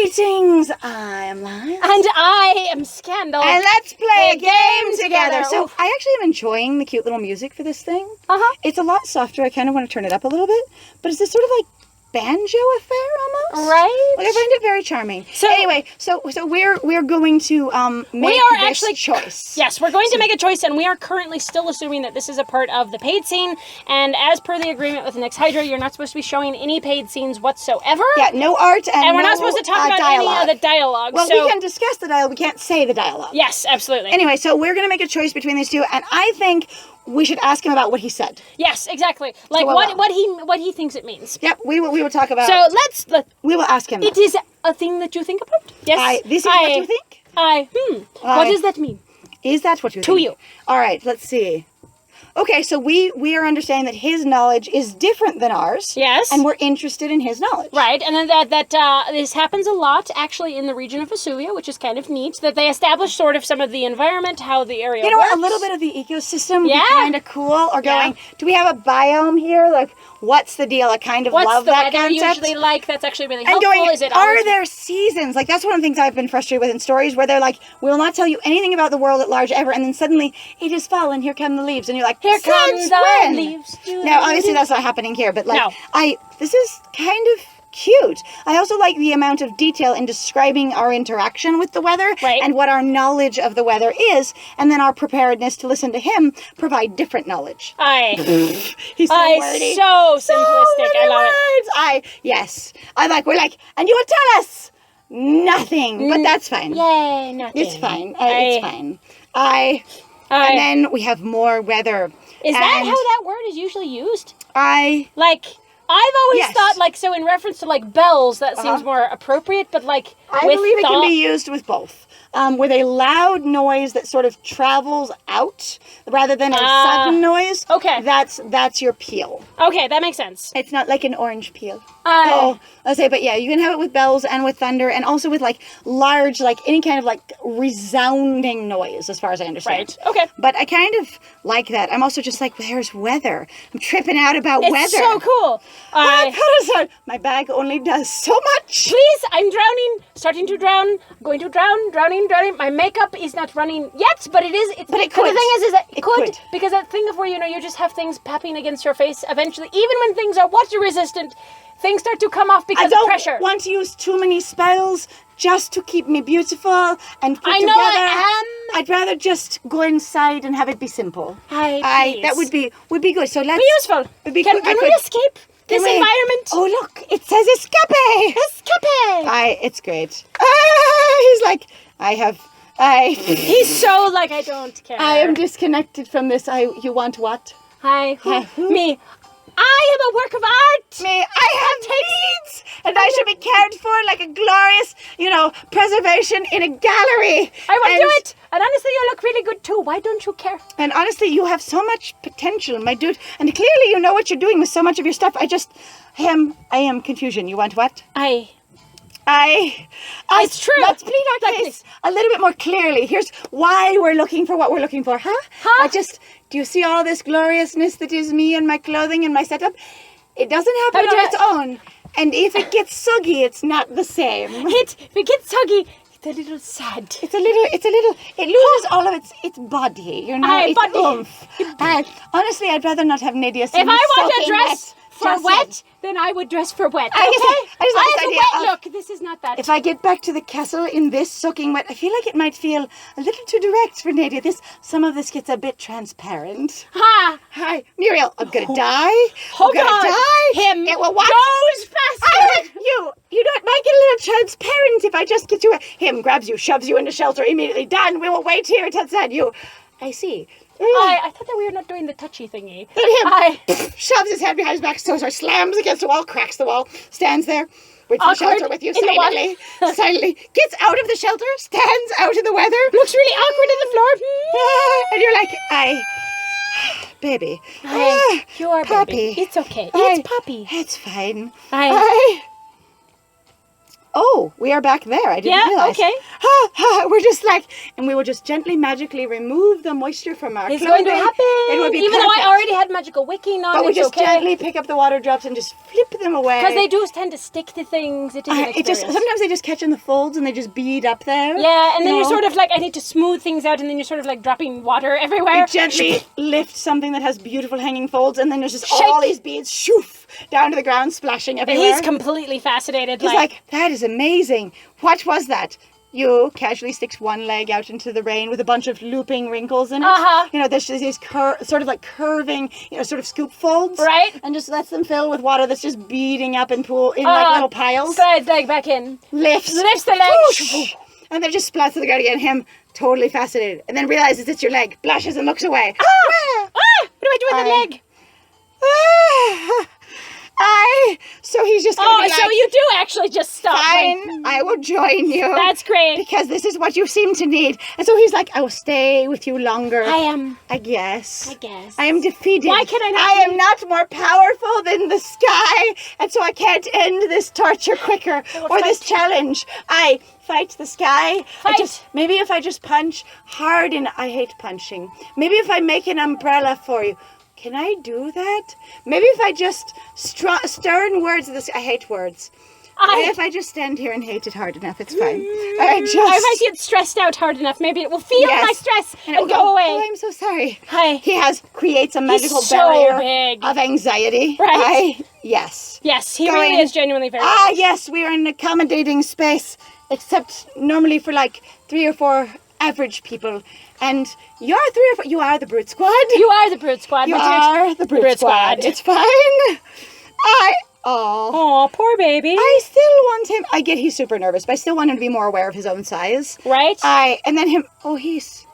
Greetings, I am Lion. And I am Scandal. And let's play a game together. together. So I actually am enjoying the cute little music for this thing. Uh-huh. It's a lot softer. I kind of want to turn it up a little bit. But it's this sort of like banjo affair almost. Right. Like I find it very charming. So anyway, so we're going to make this choice. Yes, we're going to make a choice, and we are currently still assuming that this is a part of the paid scene. And as per the agreement with Nyx Hydra, you're not supposed to be showing any paid scenes whatsoever. Yeah, no art and we're no, not supposed to talk about dialogue. any of the dialogue. Well, so we can discuss the dialogue. We can't say the dialogue. Yes, absolutely. Anyway, so we're going to make a choice between these two, and I think we should ask him about what he said. Yes, exactly. Like So, what he thinks it means. Yep, we will talk about. So we will ask him. It is a thing that you think about. Yes. This is what you think. What does that mean? Is that what you think? To you. All right. Let's see. Okay, so we are understanding that his knowledge is different than ours. Yes. And we're interested in his knowledge. Right, and then that this happens a lot, actually, in the region of Vesuvia, which is kind of neat, that they establish sort of some of the environment, how the area works. A little bit of the ecosystem would Yeah. be kind of cool. Or going, do we have a biome here? Like, what's the deal? I kind of love that concept. What's the weather usually like? That's actually really And helpful. going, Is it are there seasons? Like, that's one of the things I've been frustrated with in stories where they're like, we will not tell you anything about the world at large ever, and then suddenly, it is fall, and here come the leaves, and you're like, here comes the leaves. Now, obviously, that's not happening here, but, like, No. this is kind of cute. I also like the amount of detail in describing our interaction with the weather and what our knowledge of the weather is, and then our preparedness to listen to him provide different knowledge. He's so wordy. So simplistic. I love it. Yes. We're like, and you will tell us nothing, but that's fine. Yay, nothing. It's fine. It's fine. And then we have more weather. Is that how that word is usually used? Like, I've always thought, like, so in reference to, like, bells, that seems more appropriate, but, like, I believe it can be used with both. With a loud noise that sort of travels out rather than a sudden noise. Okay. That's your peel. Okay, that makes sense. It's not like an orange peel. I'll say, but yeah, you can have it with bells and with thunder and also with like large, like any kind of like resounding noise as far as I understand. Right, okay. But I kind of like that. I'm also just like, there's weather. I'm tripping out about weather. It's so cool. Corazón, my bag only does so much. Please, I'm drowning, starting to drown, going to drown, drowning. My makeup is not running yet, but it is. But it could. The thing is that it could. Because that thing of where, you just have things popping against your face eventually, even when things are water resistant, things start to come off because of pressure. I don't want to use too many spells just to keep me beautiful and put together. I am. I'd rather just go inside and have it be simple. That would be good. So let's be useful. Can we escape this environment? Oh look, it says escape. Escape. It's great. He's like, He's so like, I don't care. I am disconnected from this. You want what? Me. I am a work of art. Me, I have needs, and I should be cared for like a glorious, preservation in a gallery. I want to do it. And honestly, you look really good too. Why don't you care? And honestly, you have so much potential, my dude. And clearly, you know what you're doing with so much of your stuff. I am confusion. You want what? It's true. Let's plead our case a little bit more clearly. Here's why we're looking for what we're looking for, huh? Do you see all this gloriousness that is me and my clothing and my setup? It doesn't happen on its own. And if it gets soggy, it's not the same. If it gets soggy, it's a little sad. It loses all of its body, its oomph. Honestly, I'd rather not have Nadia see me If I want to soaking dress for wet, then I would dress for wet. I have a wet look. This is not that. If I get back to the castle in this soaking wet, I feel like it might feel a little too direct for Nadia. Some of this gets a bit transparent. Hi, Muriel. I'm gonna die. Hold on. Him it will goes faster. You might get a little transparent if I just get you. Him grabs you, shoves you into shelter immediately. Done. We will wait here until it's done. I see. I thought that we were not doing the touchy thingy. Him shoves his head behind his back, slams against the wall, cracks the wall, stands there, waits for shelter with you silently, gets out of the shelter, stands out in the weather, looks really awkward on the floor, and you're like, baby, you are Poppy. Baby. It's okay. It's Poppy. It's fine. oh, we are back there. I didn't realize. Okay. We're just like, and we will just gently, magically remove the moisture from our It's clothing. going to happen. It would be even perfect. though I already had magical wicking on. But we it's just okay. gently pick up the water drops and just flip them away. Because they do tend to stick to things. It is an experience. Sometimes they just catch in the folds and they just bead up there. Yeah, and then you're sort of like, I need to smooth things out, and then you're sort of like dropping water everywhere. You gently lift something that has beautiful hanging folds, and then there's just all these beads shoof down to the ground, splashing everywhere. He's completely fascinated. He's like, that is amazing. What was that? You casually sticks one leg out into the rain with a bunch of looping wrinkles in it. You know, there's just these sort of like curving, you know, sort of scoop folds. Right. And just lets them fill with water that's just beading up in like little piles. Slides leg back in. Lifts the leg. Whoosh, and then just splats to the ground again. Him totally fascinated. And then realizes it's your leg. Blushes and looks away. What do I do with the leg? So he's just gonna be like, so you do actually just stop. fine, I will join you. That's great. Because this is what you seem to need. And so he's like, I will stay with you longer. I guess. I am defeated. Why can I not? I am not more powerful than the sky, and so I can't end this torture quicker or this challenge. I fight the sky. Maybe if I just punch hard, and I hate punching. Maybe if I make an umbrella for you. Can I do that? Maybe if I just stern words of this. I hate words. Maybe if I just stand here and hate it hard enough, it's fine. If I get stressed out hard enough, maybe it will feel my stress and go away. Oh, I'm so sorry. Hi. Creates a magical so barrier big. of anxiety. Right. Yes. Yes, he really is genuinely very big. Yes, we are in an accommodating space, except normally for like 3 or 4 average people. And you're 3 or 4. You are the brute squad. You are the brute squad. You are the brute squad. It's fine. Oh, poor baby. I still want him. I get he's super nervous, but I still want him to be more aware of his own size. Right. And then him. Oh, he's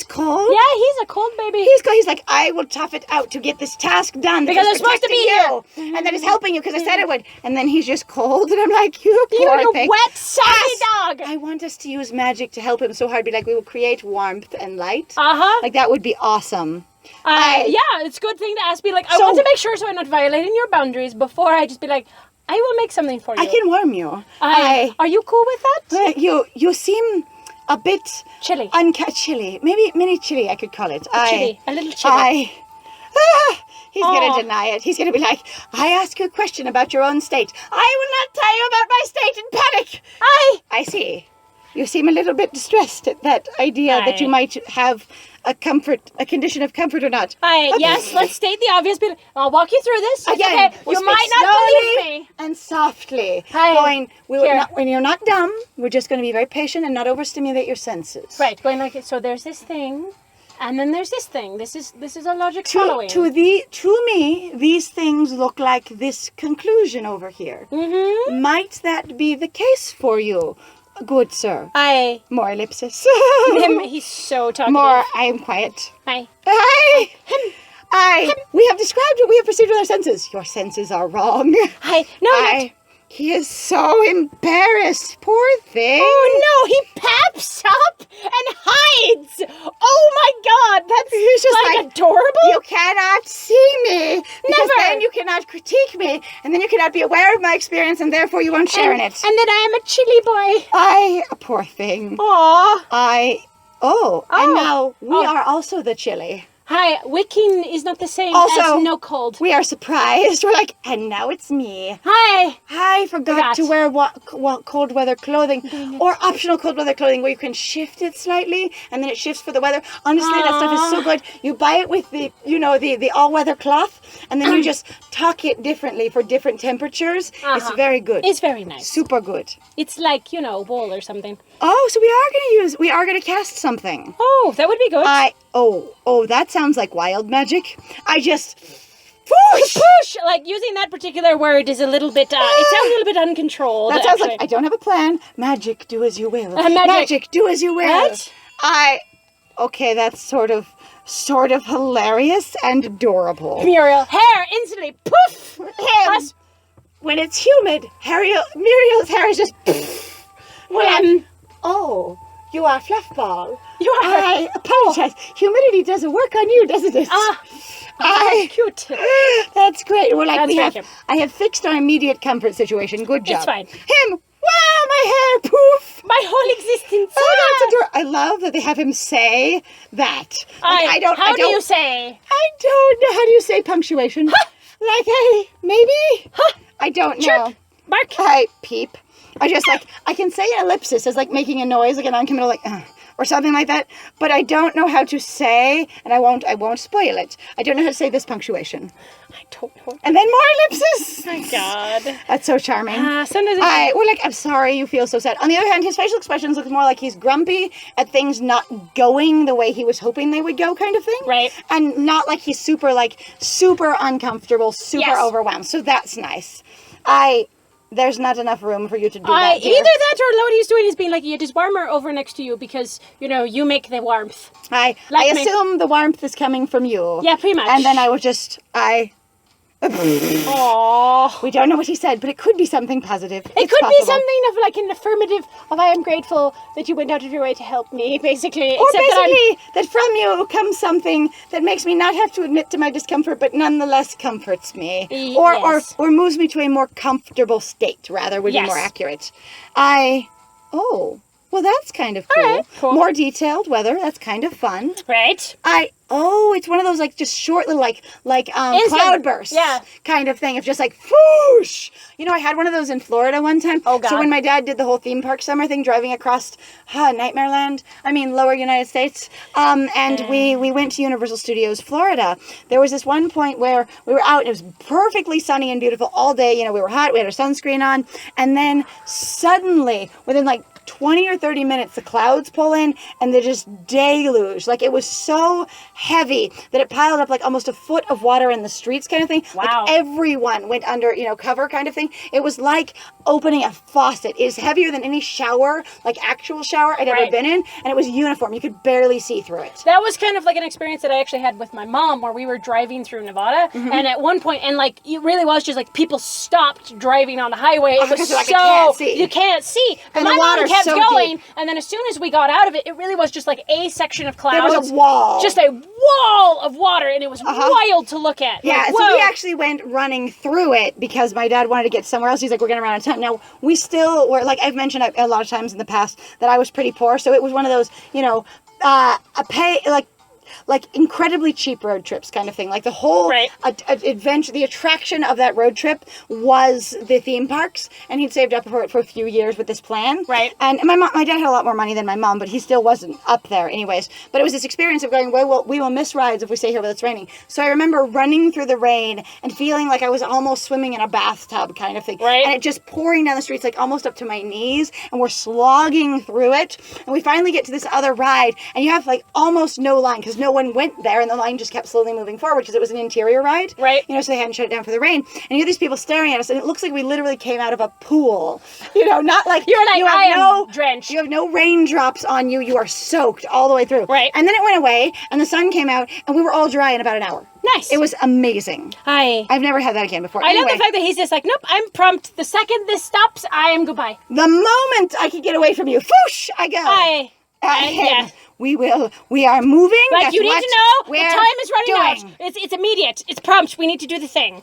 cold. Yeah, he's a cold baby. He's cold. He's like, I will tough it out to get this task done because I'm supposed to be here, and then it's helping you because I said it would. And then he's just cold, and I'm like, you poor thing. Wet, soggy dog. I want us to use magic to help him so hard. Be like, we will create warmth and light. Like that would be awesome. It's a good thing to ask. Be like, I want to make sure so I'm not violating your boundaries before I just be like, I will make something for you. I can warm you. Are you cool with that? You seem a bit chilly. Chilly. Maybe mini chilly, I could call it. A little chilly. He's going to deny it. He's going to be like, I ask you a question about your own state. I will not tell you about my state in panic. I see. You seem a little bit distressed at that idea that you might have a condition of comfort or not. Yes, let's state the obvious. But I'll walk you through this. Again, okay. You might not believe me. And softly. Going, when you're not dumb, we're just going to be very patient and not overstimulate your senses. Right. Going like, so there's this thing, and then there's this thing. This is a logic following. To me, these things look like this conclusion over here. Mm-hmm. Might that be the case for you? Good sir. More ellipsis. He's so talkative. More, I am quiet. Hi. We have described what we have perceived with our senses. Your senses are wrong. No. He is so embarrassed. Poor thing. Oh no, he paps up and hides. Oh my god, that's just like adorable. You cannot see me. Never. Then you cannot critique me, and then you cannot be aware of my experience, and therefore you won't share in it. And then I am a chilly boy. Poor thing. Aww. And now we are also the chilly. Hi, wicking is not the same also, as no cold. We are surprised. We're like, and now it's me. Hi. I forgot to wear cold weather clothing or optional cold weather clothing where you can shift it slightly and then it shifts for the weather. Honestly, that stuff is so good. You buy it with the all weather cloth and then you just tuck it differently for different temperatures. It's very good. It's very nice. Super good. It's like, wool or something. Oh, so we are going to cast something. Oh, that would be good. That sounds like wild magic. I just push. Like using that particular word is a little bit. It sounds a little bit uncontrolled. That sounds like I don't have a plan. Magic, do as you will. Magic, do as you will. What? Okay, that's sort of hilarious and adorable. Muriel, hair instantly poof. Plus, when it's humid, Muriel's hair is just poof. You are Fluffball. You are. I apologize. Humidity doesn't work on you, doesn't it? Cute. That's great. We're like I have fixed our immediate comfort situation. Good job. It's fine. Him. wow, my hair, poof. My whole existence. Oh, that's adorable. I love that they have him say that. Like, How do you say? I don't know. How do you say punctuation? Like, maybe? I don't know. Chirp. Bark. Peep. I can say an ellipsis as like making a noise, like a non-committal, like, or something like that. But I don't know how to say, and I won't spoil it. I don't know how to say this punctuation. I don't know. And then more ellipses. Oh my God. That's so charming. Sometimes I'm sorry you feel so sad. On the other hand, his facial expressions look more like he's grumpy at things not going the way he was hoping they would go, kind of thing. Right. And not like he's super uncomfortable, super overwhelmed. So that's nice. There's not enough room for you to do that, dear. Either that or what he's doing is being like, it is warmer over next to you because, you make the warmth. I assume the warmth is coming from you. Yeah, pretty much. And then I will just, Aww. We don't know what he said, but it could be something positive. It could be something of like an affirmative of I am grateful that you went out of your way to help me, basically. Or basically that from you comes something that makes me not have to admit to my discomfort, but nonetheless comforts me. Or moves me to a more comfortable state, rather, would be more accurate. Well, that's kind of cool. Right, cool. More detailed weather. That's kind of fun. Right. It's one of those like just short little cloudbursts kind of thing of just like whoosh. I had one of those in Florida one time. Oh God. So when my dad did the whole theme park summer thing, driving across Nightmare Land, lower United States, and we went to Universal Studios Florida. There was this one point where we were out, it was perfectly sunny and beautiful all day. We were hot, we had our sunscreen on, and then suddenly within like 20 or 30 minutes, the clouds pull in and they just deluge. Like it was so heavy that it piled up like almost a foot of water in the streets kind of thing. Wow. Like everyone went under, cover kind of thing. It was like opening a faucet. It is heavier than any shower, like actual shower I'd ever been in. And it was uniform. You could barely see through it. That was kind of like an experience that I actually had with my mom where we were driving through Nevada. Mm-hmm. And at one point, and like, it really was just like people stopped driving on the highway. It was like, I can't see. You can't see. And my the mom water's kept so going. deep. And then as soon as we got out of it, it really was just like a section of clouds. There was a wall. Just a wall of water. And it was wild to look at. Yeah, like, so we actually went running through it because my dad wanted to get somewhere else. He's like, we're going to run out of time. Now, we still were, like I've mentioned a lot of times in the past, that I was pretty poor. So it was one of those, like incredibly cheap road trips kind of thing. Like the whole adventure, the attraction of that road trip was the theme parks, and he'd saved up for it for a few years with this plan. Right. And my dad had a lot more money than my mom, but he still wasn't up there anyways. But it was this experience of going, well, we will miss rides if we stay here while it's raining. So I remember running through the rain and feeling like I was almost swimming in a bathtub kind of thing. Right. And it just pouring down the streets like almost up to my knees, and we're slogging through it. And we finally get to this other ride, and you have like almost no line because no one went there, and the line just kept slowly moving forward because it was an interior ride. Right. So they hadn't shut it down for the rain. And you have these people staring at us, and it looks like we literally came out of a pool. Not like you're like, I am drenched. You have no raindrops on you. You are soaked all the way through. Right. And then it went away, and the sun came out, and we were all dry in about an hour. Nice. It was amazing. I've never had that again before. I love the fact that he's just like, nope, I'm prompt. The second this stops, I am goodbye. The moment I can get away from you, whoosh, I go. Yeah. We are moving. Like, That's you need to know, the time is running doing. out. It's immediate. It's prompt. We need to do the thing.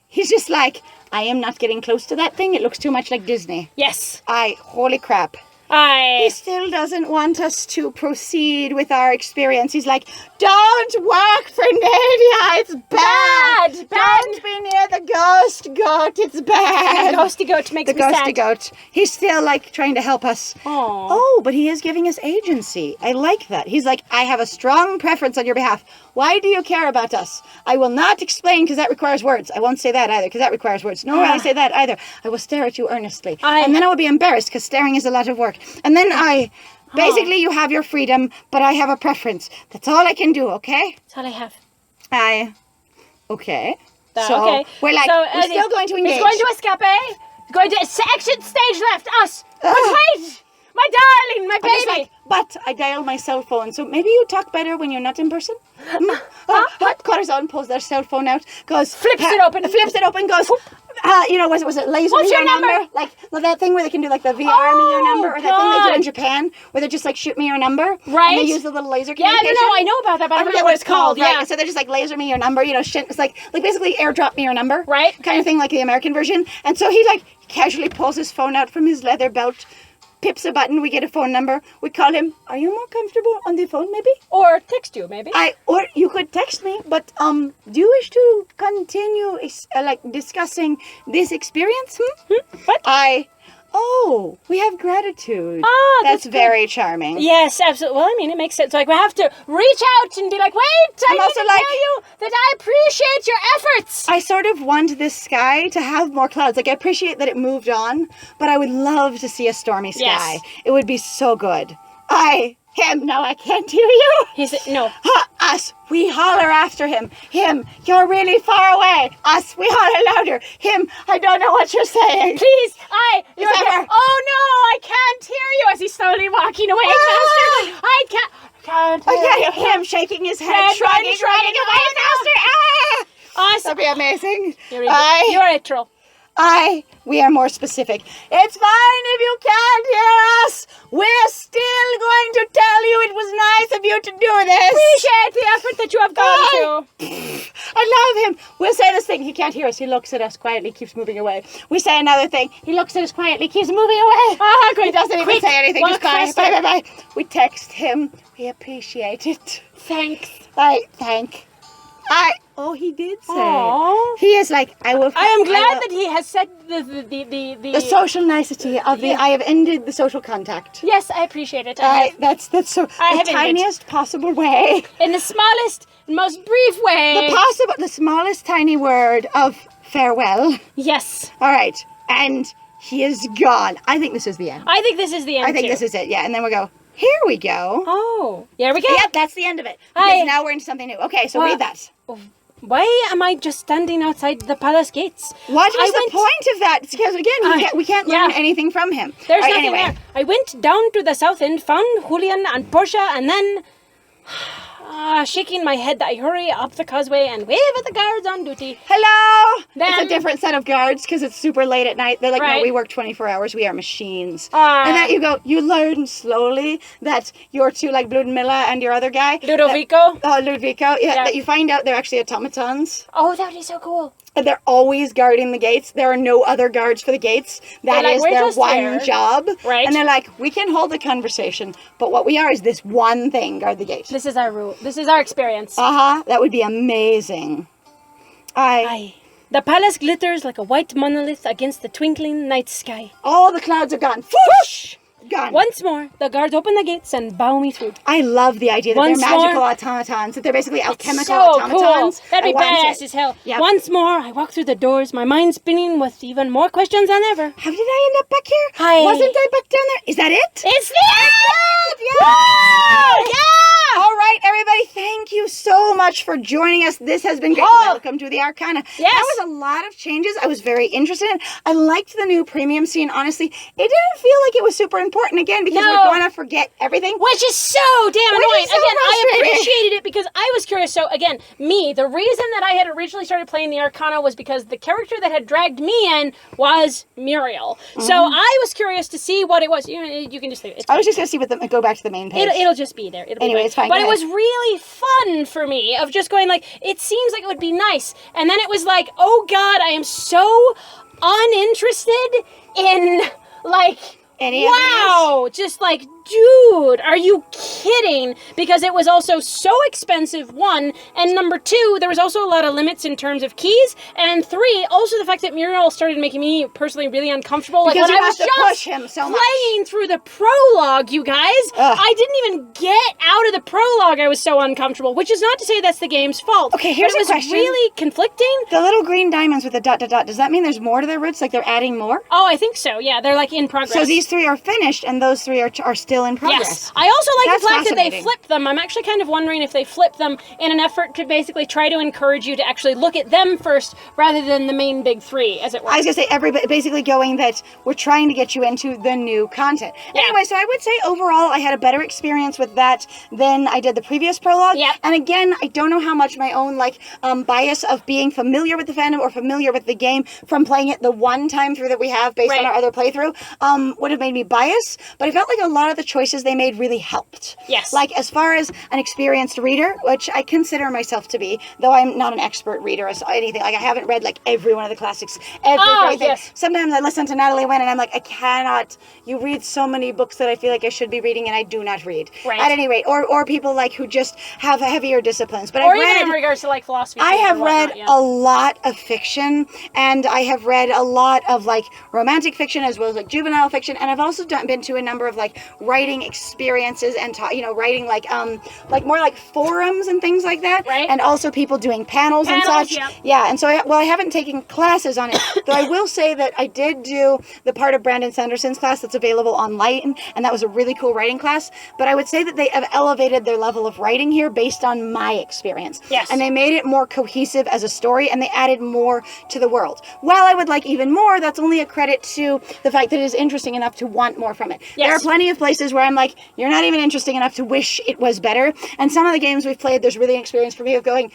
He's just like, I am not getting close to that thing. It looks too much like Disney. Yes. Holy crap. He still doesn't want us to proceed with our experience. He's like, don't work for Nadia. It's bad. Don't be near the ghost goat. It's bad. The ghosty goat makes me sad. The ghosty goat. He's still like trying to help us. Aww. Oh, but he is giving us agency. I like that. He's like, I have a strong preference on your behalf. Why do you care about us? I will not explain because that requires words. I won't say that either because that requires words. Nor will I say that either. I will stare at you earnestly. And then I will be embarrassed because staring is a lot of work. And then basically you have your freedom, but I have a preference. That's all I can do, okay? That's all I have. Okay. Okay. We're still going to engage. It's going to escape. Going to exit stage left. Us. But wait! My darling, my baby. But I dialed my cell phone, so maybe you talk better when you're not in person? Corazón pulls their cell phone out, goes... Flips it open, goes... Was it laser What's me your your number? Like that thing where they can do like the VR me your number, or that thing they do in Japan where they're just like shoot me your number, Right. And they use the little laser Yeah, communication. no, I know about that, but I don't know forget what it's called. Right. Yeah. So they're just like laser me your number, it's like basically airdrop me your number, Right. Kind of thing, like the American version. And so he like casually pulls his phone out from his leather belt, pips a button, we get a phone number, we call him. Are you more comfortable on the phone, maybe? Or text you, maybe. Or you could text me, but do you wish to continue discussing this experience? What? We have gratitude. That's good. Very charming. Yes, absolutely. Well, I mean, it makes sense. Like, we have to reach out and be like, wait, I need also to like- tell you that I appreciate your efforts. I sort of want this sky to have more clouds. Like, I appreciate that it moved on, but I would love to see a stormy sky. Yes. It would be so good. Him, no, I can't hear you. He said, no. Us, we holler after him. Him, you're really far away. Us, we holler louder. Him, I don't know what you're saying. Please, you're that there. her? Oh no, I can't hear you as he's slowly walking away faster. I can't hear you. Him shaking his head, Red, shrugging shrugging. away faster. Us. That'd be amazing. You're a troll. We are more specific. It's fine if you can't hear us. We're still going to tell you it was nice of you to do this. Appreciate the effort that you have gone to. I love him. We'll say this thing. He can't hear us. He looks at us quietly, keeps moving away. We say another thing. He looks at us quietly, keeps moving away. He doesn't even say anything. Just bye, bye, bye, bye. We text him. We appreciate it. Thanks. He did say. Aww. He is like, I am glad that he has said the social nicety of the. I have ended the social contact. Yes, I appreciate it. That's so. The tiniest possible way. In the smallest, most brief way. The smallest tiny word of farewell. Yes. All right, and he is gone. I think this is the end. I think this is the end. I think this is it. Yeah, and then we go. Here we go. Oh, here we go. Yep, that's the end of it. Because now we're into something new. Okay, so read that. Why am I just standing outside the palace gates? What is the point of that? Because again, we can't learn anything from him. There's nothing there. I went down to the south end, found Julian and Portia, and then, shaking my head, I hurry up the causeway and wave at the guards on duty. Hello! Then, it's a different set of guards because it's super late at night. They're like, right. No, we work 24 hours. We are machines. And then you learn slowly that your two, like Bludmilla and your other guy. Ludovico. Ludovico. Yeah, that you find out they're actually automatons. Oh, that is so cool. And they're always guarding the gates. There are no other guards for the gates. That is their one job. Right. And they're like, we can hold the conversation, but what we are is this one thing, guard the gate. This is our rule. This is our experience. That would be amazing. The palace glitters like a white monolith against the twinkling night sky. All the clouds are gone. Whoosh! Gone. Once more, the guards open the gates and bow me through. I love the idea that they're magical automatons, that they're basically alchemical automatons. Cool. That'd be badass as hell. Yep. Once more, I walk through the doors, my mind spinning with even more questions than ever. How did I end up back here? Wasn't I back down there? Is that it? It's the end! Yeah! All right, everybody, thank you so much for joining us. This has been great. Welcome to the Arcana. Yes. That was a lot of changes. I was very interested in. I liked the new premium scene, honestly. It didn't feel like it was super important again because we're going to forget everything. Which is so damn annoying. Again, I appreciated it because I was curious. So again, the reason that I had originally started playing the Arcana was because the character that had dragged me in was Muriel. So I was curious to see what it was. You can just leave it. I was just going to see go back to the main page. It'll just be there. Anyway, it's fine. But it was really fun for me of just going like, it seems like it would be nice. And then it was like, oh God, I am so uninterested in like, wow, just like, dude, are you kidding? Because it was also so expensive, one, and number two, there was also a lot of limits in terms of keys, and three, also the fact that Muriel started making me personally really uncomfortable. Like because when you I was have to push him so much. Playing through the prologue, you guys, I didn't even get out of the prologue. I was so uncomfortable, which is not to say that's the game's fault. Okay, here's a question. It was really conflicting. The little green diamonds with the ... does that mean there's more to their roots? Like they're adding more? Oh, I think so. Yeah, they're like in progress. So these three are finished, and those three are still still in progress. Yes. I also like That's the fact that they fascinating. flip them. I'm actually kind of wondering if they flip them in an effort to basically try to encourage you to actually look at them first rather than the main big three, as it were. I was going to say, everybody basically going that we're trying to get you into the new content. Yeah. Anyway, so I would say overall I had a better experience with that than I did the previous prologue. Yep. And again, I don't know how much my own bias of being familiar with the fandom or familiar with the game from playing it the one time through that we have based on our other playthrough would have made me biased. But I felt like a lot of the choices they made really helped. Yes. Like as far as an experienced reader, which I consider myself to be, though I'm not an expert reader as anything. Like I haven't read like every one of the classics, everything. Yes. Sometimes I listen to Natalie Wynn and I'm like, I cannot. You read so many books that I feel like I should be reading and I do not read. Right. At any rate, or people like who just have heavier disciplines. But or I've even read, in regards to like philosophy. I have read yeah. a lot of fiction, and I have read a lot of like romantic fiction as well as like juvenile fiction, and I've also been to a number of like writing experiences and writing like more like forums and things like that, Right. and also people doing panels and such. Yep. Yeah, and so I haven't taken classes on it, though I will say that I did do the part of Brandon Sanderson's class that's available online, and that was a really cool writing class. But I would say that they have elevated their level of writing here based on my experience. Yes. And they made it more cohesive as a story, and they added more to the world. While I would like even more, that's only a credit to the fact that it is interesting enough to want more from it. Yes. There are plenty of places where I'm like, you're not even interesting enough to wish it was better. And some of the games we've played, there's really an experience for me of going,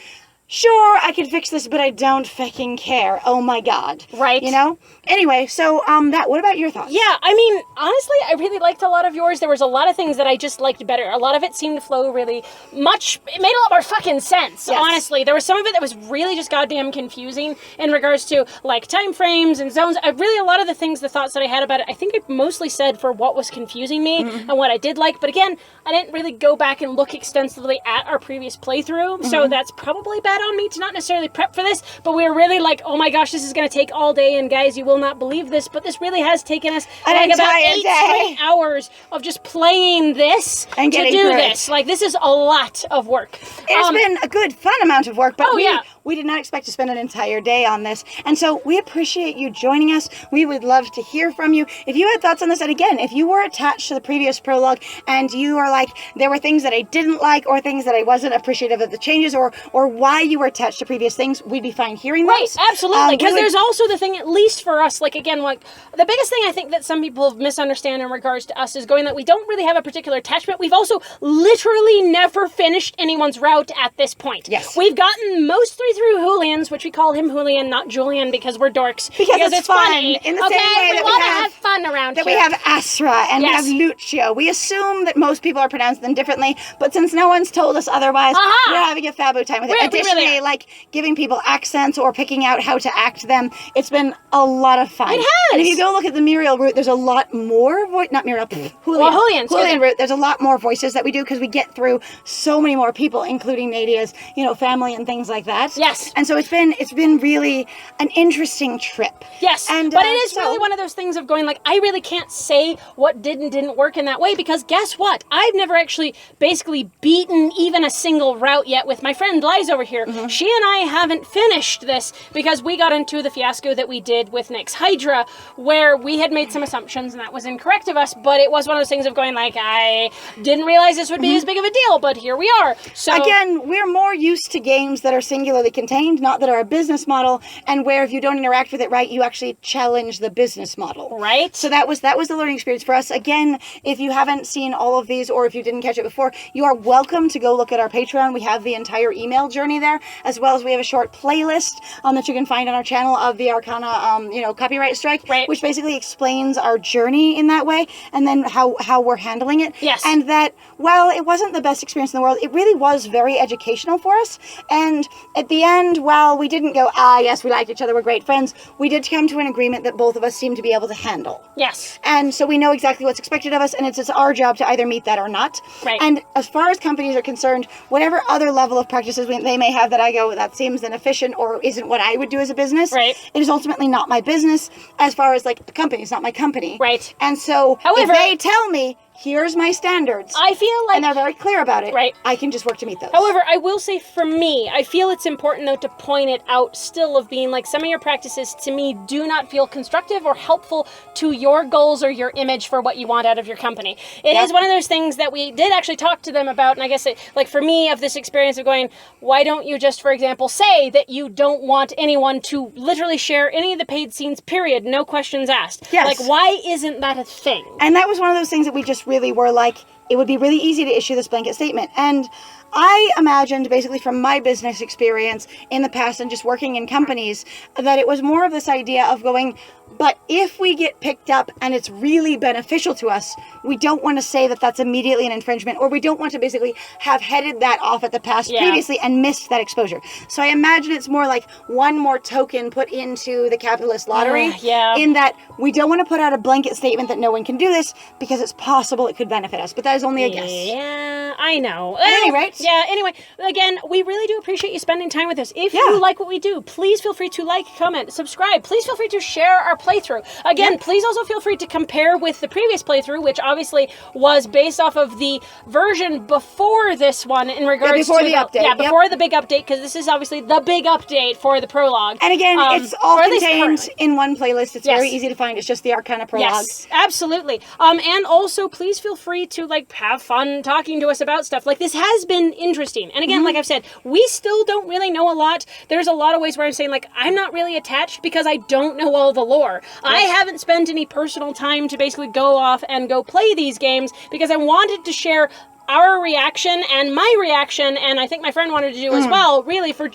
sure, I can fix this, but I don't fucking care. Oh my god. Right. You know? Anyway, so what about your thoughts? Yeah, I mean, honestly, I really liked a lot of yours. There was a lot of things that I just liked better. A lot of it seemed to flow really much. It made a lot more fucking sense, Yes. honestly. There was some of it that was really just goddamn confusing in regards to, like, time frames and zones. Really, a lot of the things, the thoughts that I had about it, I think I mostly said for what was confusing me and what I did like. But again, I didn't really go back and look extensively at our previous playthrough, so that's probably bad on me to not necessarily prep for this, but we were really like, oh my gosh, this is going to take all day, and guys, you will not believe this, but this really has taken us An like about entire 8 day. straight hours of just playing this And to getting do through it. this. Like, this is a lot of work. It's been a good, fun amount of work, but Oh, yeah. we did not expect to spend an entire day on this. And so we appreciate you joining us. We would love to hear from you. If you had thoughts on this, and again, if you were attached to the previous prologue and you are like, there were things that I didn't like or things that I wasn't appreciative of the changes or why you were attached to previous things, we'd be fine hearing Right, those. absolutely. Because we would- there's also the thing, at least for us, like, again, like, the biggest thing I think that some people have misunderstand in regards to us is going that we don't really have a particular attachment. We've also literally never finished anyone's route at this point. Yes. We've gotten mostly through Julian's, which we call him Julian, not Julian, because we're dorks. Because it's fun, funny. in the okay, same way we that we want to have- have fun around that here. we have Asra and Yes. we have Lucio. We assume that most people are pronouncing them differently, but since no one's told us otherwise, Aha! we're having a fabu time with it. We really Additionally, are. like giving people accents or picking out how to act them, it's been a lot of fun. It has. And if you go look at the Muriel route, there's a lot more not Muriel, Julian. Well, Julian's good. Julian route. There's a lot more voices that we do because we get through so many more people, including Nadia's, family and things like that. Yes. And so it's been really an interesting trip. Yes, And, but it is so- really one of those things of going like, I really can't say what did and didn't work in that way because guess what? I've never actually basically beaten even a single route yet with my friend Liz over here. Mm-hmm. She and I haven't finished this because we got into the fiasco that we did with Nyx Hydra where we had made some assumptions and that was incorrect of us, but it was one of those things of going like, I didn't realize this would be as big of a deal, but here we are. So Again, we're more used to games that are singularly contained, not that are a business model, and where if you don't interact with it right, you actually challenge the business model. Right. So that was the learning experience for us. Again, if you haven't seen all of these, or if you didn't catch it before, you are welcome to go look at our Patreon. We have the entire email journey there, as well as we have a short playlist that you can find on our channel of the Arcana, copyright strike, Right. which basically explains our journey in that way, and then how we're handling it. Yes. And that while it wasn't the best experience in the world, it really was very educational for us. And at the end, while we didn't go, yes, we liked each other, we're great friends, we did come to an agreement that both of us seemed to be able to handle. Yes. And so we know exactly what's expected of us, and it's our job to either meet that or not. Right. And as far as companies are concerned, whatever other level of practices they may have that I go, that seems inefficient or isn't what I would do as a business, Right. it is ultimately not my business as far as like the company. It's not my company. Right. And so However- if they tell me, here's my standards. I feel like... And they're very clear about it. Right. I can just work to meet those. However, I will say for me, I feel it's important though to point it out still of being like some of your practices to me do not feel constructive or helpful to your goals or your image for what you want out of your company. It is one of those things that we did actually talk to them about, and I guess like for me of this experience of going, why don't you just, for example, say that you don't want anyone to literally share any of the paid scenes, period, no questions asked. Yes. Like, why isn't that a thing? And that was one of those things that we just really were like, it would be really easy to issue this blanket statement. And I imagined, basically from my business experience in the past and just working in companies, that it was more of this idea of going, but if we get picked up and it's really beneficial to us, we don't want to say that that's immediately an infringement, or we don't want to basically have headed that off at the pass previously and missed that exposure. So I imagine it's more like one more token put into the capitalist lottery, in that we don't want to put out a blanket statement that no one can do this because it's possible it could benefit us. But that is only a guess. Yeah, I know. At any rate. Yeah, anyway, again, we really do appreciate you spending time with us. If you like what we do, please feel free to like, comment, subscribe. Please feel free to share our playthrough. Again, please also feel free to compare with the previous playthrough, which obviously was based off of the version before this one in regards before to the update. Yeah, before the big update, because this is obviously the big update for the prologue. And again, it's all contained in one playlist. It's Yes. very easy to find. It's just the Arcana Prologue. Yes, absolutely. And also, please feel free to like have fun talking to us about stuff. Like, this has been interesting. And again, like I've said, we still don't really know a lot. There's a lot of ways where I'm saying, like, I'm not really attached because I don't know all the lore. I haven't spent any personal time to basically go off and go play these games because I wanted to share our reaction and my reaction, and I think my friend wanted to do as well, really for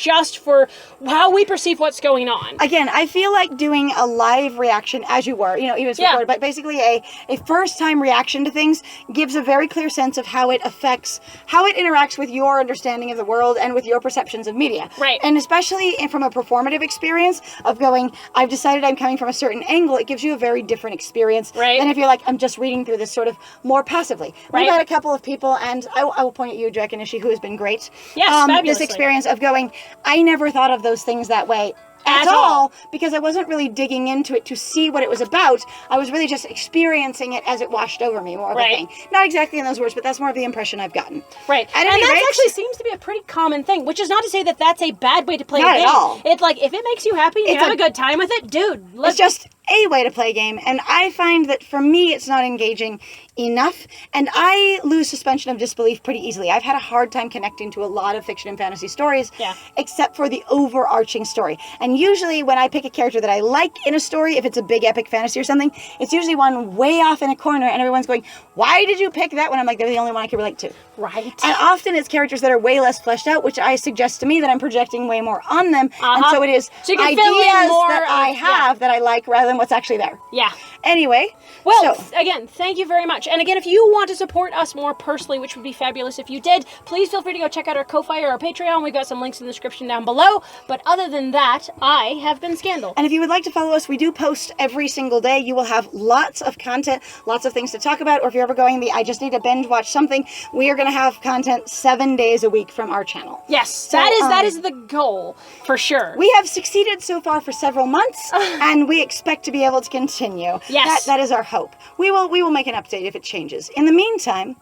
how we perceive what's going on. Again, I feel like doing a live reaction as you were, even if it's recorded, but basically a first-time reaction to things gives a very clear sense of how it interacts with your understanding of the world and with your perceptions of media. Right. And especially from a performative experience of going, I've decided I'm coming from a certain angle, it gives you a very different experience than if you're like, I'm just reading through this sort of more passively. We've had a couple of people, and I will point at you, Jack and Ishi, who has been great. Yes, fabulously. This experience of going, I never thought of those things that way at all, because I wasn't really digging into it to see what it was about. I was really just experiencing it as it washed over me, more of a thing. Not exactly in those words, but that's more of the impression I've gotten. Right. And that actually seems to be a pretty common thing, which is not to say that that's a bad way to play a game. Not at all. It's like, if it makes you happy and you have a good time with it, dude, it's just a way to play a game, and I find that for me it's not engaging enough, and I lose suspension of disbelief pretty easily. I've had a hard time connecting to a lot of fiction and fantasy stories, except for the overarching story. And usually when I pick a character that I like in a story, if it's a big epic fantasy or something, it's usually one way off in a corner, and everyone's going, why did you pick that one? I'm like, they're the only one I can relate to. Right. And often it's characters that are way less fleshed out, which I suggest to me that I'm projecting way more on them, and so it is so you can ideas fill in more that I have that I like rather than what's actually there. Yeah. Anyway. Well, again, thank you very much. And again, if you want to support us more personally, which would be fabulous if you did, please feel free to go check out our Ko-Fi or our Patreon. We've got some links in the description down below. But other than that, I have been Scandal. And if you would like to follow us, we do post every single day. You will have lots of content, lots of things to talk about. Or if you're ever going I just need to binge watch something, we are going to have content 7 days a week from our channel. Yes, so, that is the goal, for sure. We have succeeded so far for several months, and we expect to be able to continue. Yes. That is our hope. We will make an update if it changes. In the meantime,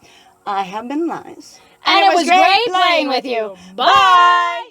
I have been Liz. And it was great playing with you. Bye!